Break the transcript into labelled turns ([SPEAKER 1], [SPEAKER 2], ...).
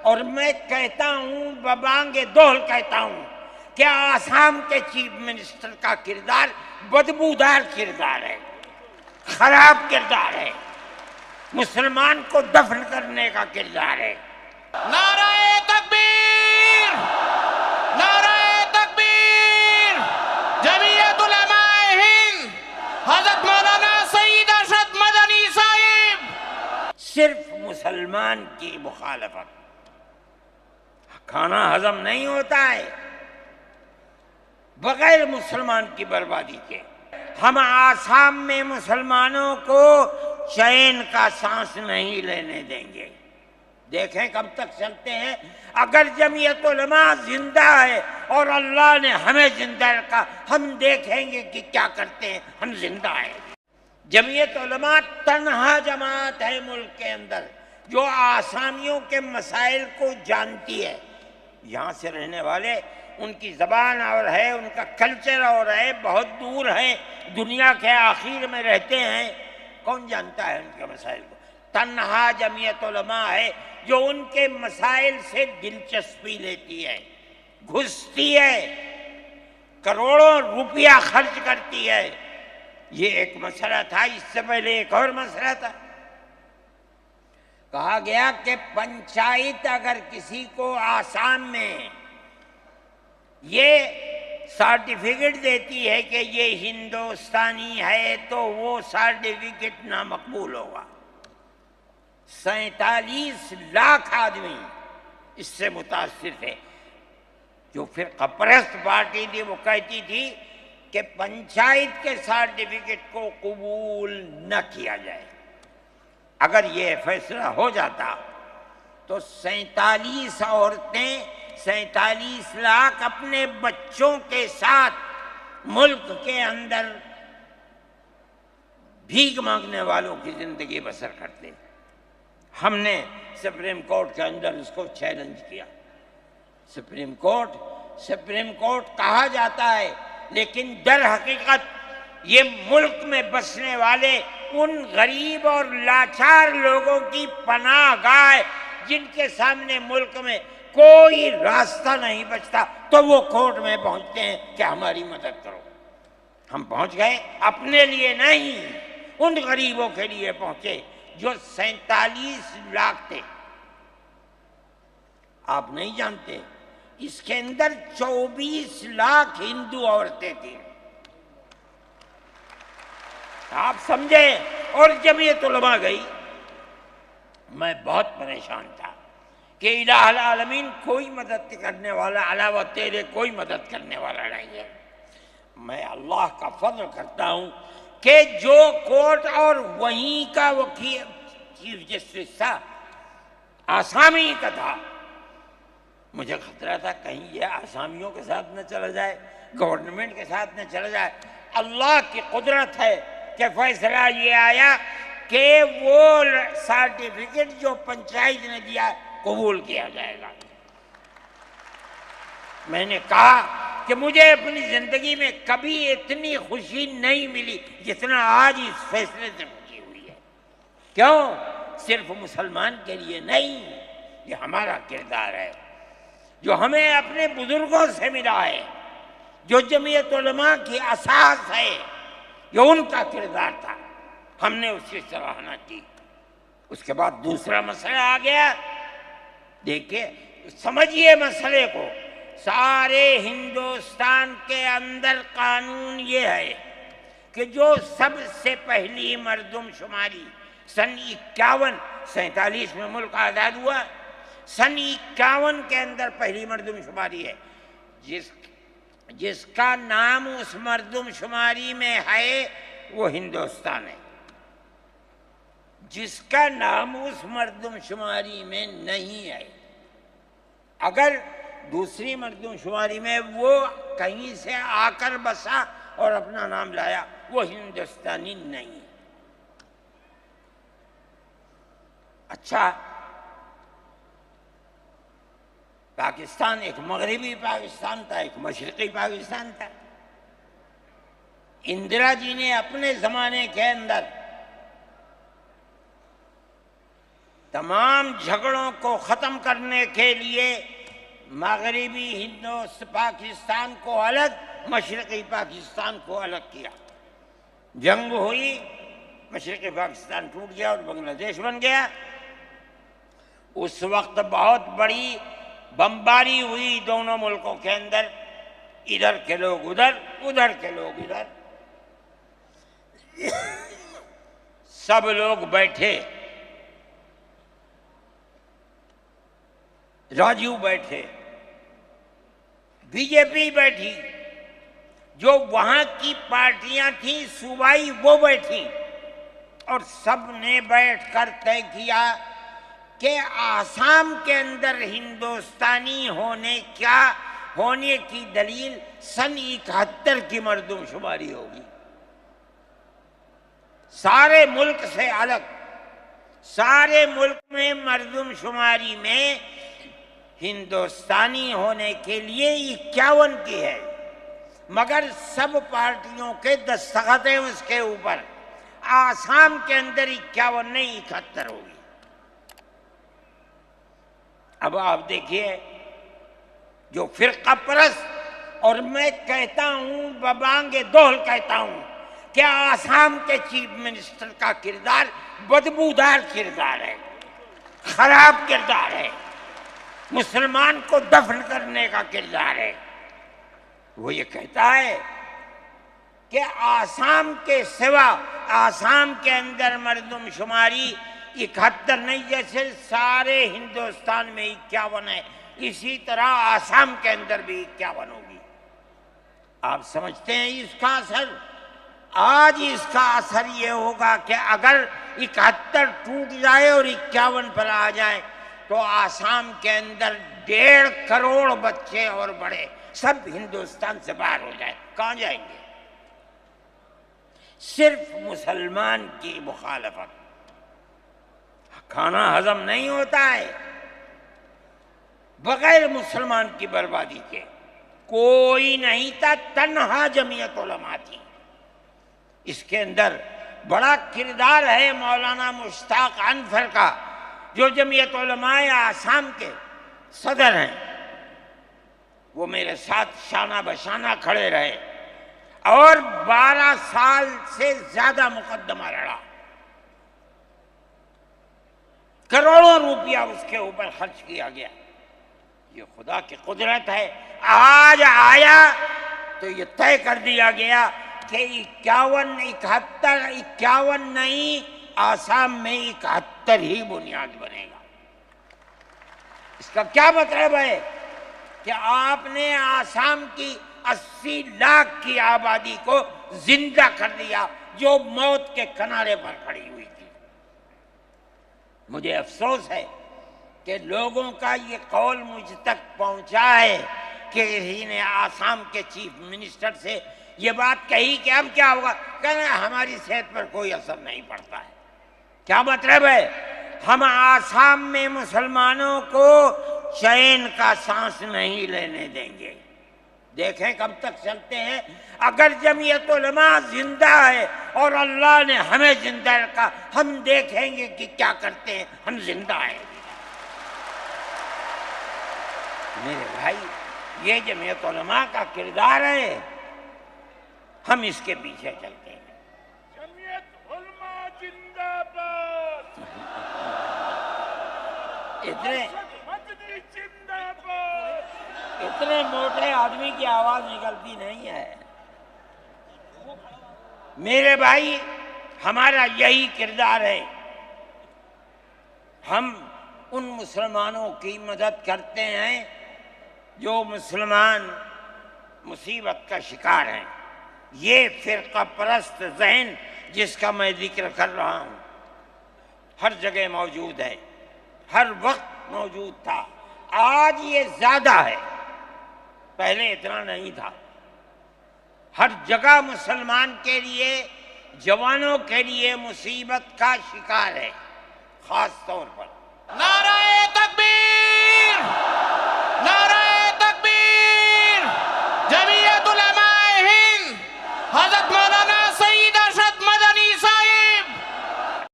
[SPEAKER 1] اور میں کہتا ہوں ببانگ دہل کہتا ہوں کہ آسام کے چیف منسٹر کا کردار بدبودار کردار ہے، خراب کردار ہے، مسلمان کو دفن کرنے کا کردار ہے۔
[SPEAKER 2] نعرہ تکبیر، نعرہ تکبیر، جمعیت علماء ہند، حضرت مولانا سعید ارشد مدنی صاحب۔
[SPEAKER 1] صرف مسلمان کی مخالفت، کھانا ہضم نہیں ہوتا ہے بغیر مسلمان کی بربادی کے۔ ہم آسام میں مسلمانوں کو چین کا سانس نہیں لینے دیں گے، دیکھیں کب تک چلتے ہیں۔ اگر جمعیت علماء زندہ ہے اور اللہ نے ہمیں زندہ رکھا، ہم دیکھیں گے کہ کیا کرتے ہیں، ہم زندہ ہیں۔ جمعیت علماء تنہا جماعت ہے ملک کے اندر جو آسامیوں کے مسائل کو جانتی ہے۔ یہاں سے رہنے والے، ان کی زبان اور ہے، ان کا کلچر اور ہے، بہت دور ہیں، دنیا کے آخر میں رہتے ہیں، کون جانتا ہے ان کے مسائل کو؟ تنہا جمعیت علماء ہے جو ان کے مسائل سے دلچسپی لیتی ہے، گھستی ہے، کروڑوں روپیہ خرچ کرتی ہے۔ یہ ایک مسئلہ تھا، اس سے پہلے ایک اور مسئلہ تھا۔ کہا گیا کہ پنچایت اگر کسی کو آسام میں یہ سرٹیفکیٹ دیتی ہے کہ یہ ہندوستانی ہے تو وہ سرٹیفکیٹ نامقبول ہوگا۔ 47 لاکھ آدمی اس سے متاثر تھے۔ جو فرقہ پرست پارٹی تھی وہ کہتی تھی کہ پنچایت کے سرٹیفکیٹ کو قبول نہ کیا جائے۔ اگر یہ فیصلہ ہو جاتا تو 47 عورتیں، 47 لاکھ اپنے بچوں کے ساتھ ملک کے اندر بھیک مانگنے والوں کی زندگی بسر کرتے۔ ہم نے سپریم کورٹ کے اندر اس کو چیلنج کیا۔ سپریم کورٹ کہا جاتا ہے، لیکن در حقیقت یہ ملک میں بسنے والے ان غریب اور لاچار لوگوں کی پناہ گاہ جن کے سامنے ملک میں کوئی راستہ نہیں بچتا تو وہ کورٹ میں پہنچتے ہیں کہ ہماری مدد کرو۔ ہم پہنچ گئے، اپنے لیے نہیں، ان غریبوں کے لیے پہنچے جو 47 لاکھ تھے۔ آپ نہیں جانتے اس کے اندر 24 لاکھ ہندو عورتیں تھیں۔ آپ سمجھے؟ اور جمعیت علماء گئی۔ میں بہت پریشان تھا کہ الہ العالمین کوئی مدد کرنے والا علاوہ تیرے کوئی مدد کرنے والا نہیں ہے۔ میں اللہ کا فضل کرتا ہوں کہ جو کورٹ اور وہیں کا وکیل چیف جسٹس تھا آسامی کا تھا، مجھے خطرہ تھا کہیں یہ آسامیوں کے ساتھ نہ چلا جائے، گورنمنٹ کے ساتھ نہ چلا جائے۔ اللہ کی قدرت ہے کہ فیصلہ یہ آیا کہ وہ سرٹیفکیٹ جو پنچایت نے دیا قبول کیا جائے گا۔ میں نے کہا کہ مجھے اپنی زندگی میں کبھی اتنی خوشی نہیں ملی جتنا آج اس فیصلے سے خوشی ہوئی ہے۔ کیوں؟ صرف مسلمان کے لیے نہیں، یہ ہمارا کردار ہے جو ہمیں اپنے بزرگوں سے ملا ہے، جو جمعیت علماء کی اساس ہے، یہ ان کا کردار تھا، ہم نے اس کی سراہنا کی۔ اس کے بعد دوسرا مسئلہ آ گیا۔ دیکھیے، سمجھیے مسئلے کو، سارے ہندوستان کے اندر قانون یہ ہے کہ جو سب سے پہلی مردم شماری سن 47 میں ملک آزاد ہوا، سن 51 کے اندر پہلی مردم شماری ہے، جس کا نام اس مردم شماری میں ہے وہ ہندوستان ہے۔ جس کا نام اس مردم شماری میں نہیں ہے، اگر دوسری مردم شماری میں وہ کہیں سے آ کر بسا اور اپنا نام لایا، وہ ہندوستانی نہیں ہے۔ اچھا، پاکستان ایک مغربی پاکستان تھا، ایک مشرقی پاکستان تھا۔ اندرا جی نے اپنے زمانے کے اندر تمام جھگڑوں کو ختم کرنے کے لیے مغربی پاکستان کو الگ، مشرقی پاکستان کو الگ کیا۔ جنگ ہوئی، مشرقی پاکستان ٹوٹ گیا اور بنگلہ دیش بن گیا۔ اس وقت بہت بڑی بمباری ہوئی دونوں ملکوں کے اندر، ادھر کے لوگ ادھر، ادھر کے لوگ ادھر، سب لوگ بیٹھے، راجیو بیٹھے، بی جے پی بیٹھی، جو وہاں کی پارٹیاں تھیں صوبائی وہ بیٹھی، اور سب نے بیٹھ کر طے کیا کہ آسام کے اندر ہندوستانی ہونے کی دلیل سن 71 کی مردم شماری ہوگی، سارے ملک سے الگ۔ سارے ملک میں مردم شماری میں ہندوستانی ہونے کے لیے 51 کی ہے، مگر سب پارٹیوں کے دستخط ہیں اس کے اوپر۔ آسام کے اندر 51 نہیں 71 ہوگی۔ اب آپ دیکھیے، جو فرقہ پرست، اور میں کہتا ہوں ببانگ دہل کہتا ہوں کہ آسام کے چیف منسٹر کا کردار بدبودار کردار ہے، خراب کردار ہے، مسلمان کو دفن کرنے کا کردار ہے۔ وہ یہ کہتا ہے کہ آسام کے سوا آسام کے اندر مردم شماری 71 نہیں، جیسے سارے ہندوستان میں 51 ہے، اسی طرح آسام کے اندر بھی 51 ہوگی۔ آپ سمجھتے ہیں اس کا اثر؟ آج اس کا اثر یہ ہوگا کہ اگر 71 ٹوٹ جائے اور 51 پر آ جائے تو آسام کے اندر 1.5 کروڑ بچے اور بڑے سب ہندوستان سے باہر ہو جائیں۔ کہاں جائیں گے؟ صرف مسلمان کی مخالفت، کھانا ہضم نہیں ہوتا ہے بغیر مسلمان کی بربادی کے۔ کوئی نہیں تھا، تنہا جمعیت علماء تھی۔ اس کے اندر بڑا کردار ہے مولانا مشتاق انور کا، جو جمعیت علماء آسام کے صدر ہیں۔ وہ میرے ساتھ شانہ بشانہ کھڑے رہے اور 12 سال سے زیادہ مقدمہ لڑا، کروڑوں روپیہ اس کے اوپر خرچ کیا گیا۔ یہ خدا کی قدرت ہے۔ آج آیا تو یہ طے کر دیا گیا کہ 51 نہیں، آسام میں 71 ہی بنیاد بنے گا۔ اس کا کیا مطلب ہے کہ آپ نے آسام کی 80 لاکھ کی آبادی کو زندہ کر دیا، جو موت کے کنارے پر کھڑی ہوئی تھی۔ مجھے افسوس ہے کہ لوگوں کا یہ قول مجھ تک پہنچا ہے کہ کسی نے آسام کے چیف منسٹر سے یہ بات کہی کہ اب کیا ہوگا، کہنا ہماری صحت پر کوئی اثر نہیں پڑتا ہے۔ کیا مطلب ہے؟ ہم آسام میں مسلمانوں کو چین کا سانس نہیں لینے دیں گے۔ دیکھیں کب تک چلتے ہیں۔ اگر جمعیت علماء زندہ ہے اور اللہ نے ہمیں زندہ رکھا، ہم دیکھیں گے کہ کیا کرتے ہیں۔ ہم زندہ ہیں میرے بھائی، یہ جمعیت علماء کا کردار ہے، ہم اس کے پیچھے چلتے ہیں۔
[SPEAKER 2] جمعیت علماء زندہ باد،
[SPEAKER 1] اتنے موٹے آدمی کی آواز نکلتی نہیں ہے میرے بھائی۔ ہمارا یہی کردار ہے۔ ہم ان مسلمانوں کی مدد کرتے ہیں جو مسلمان مصیبت کا شکار ہیں۔ یہ فرقہ پرست ذہن جس کا میں ذکر کر رہا ہوں ہر جگہ موجود ہے، ہر وقت موجود تھا، آج یہ زیادہ ہے، پہلے اتنا نہیں تھا۔ ہر جگہ مسلمان کے لیے، جوانوں کے لیے مصیبت کا شکار ہے، خاص طور پر۔
[SPEAKER 2] نعرہ تکبیر!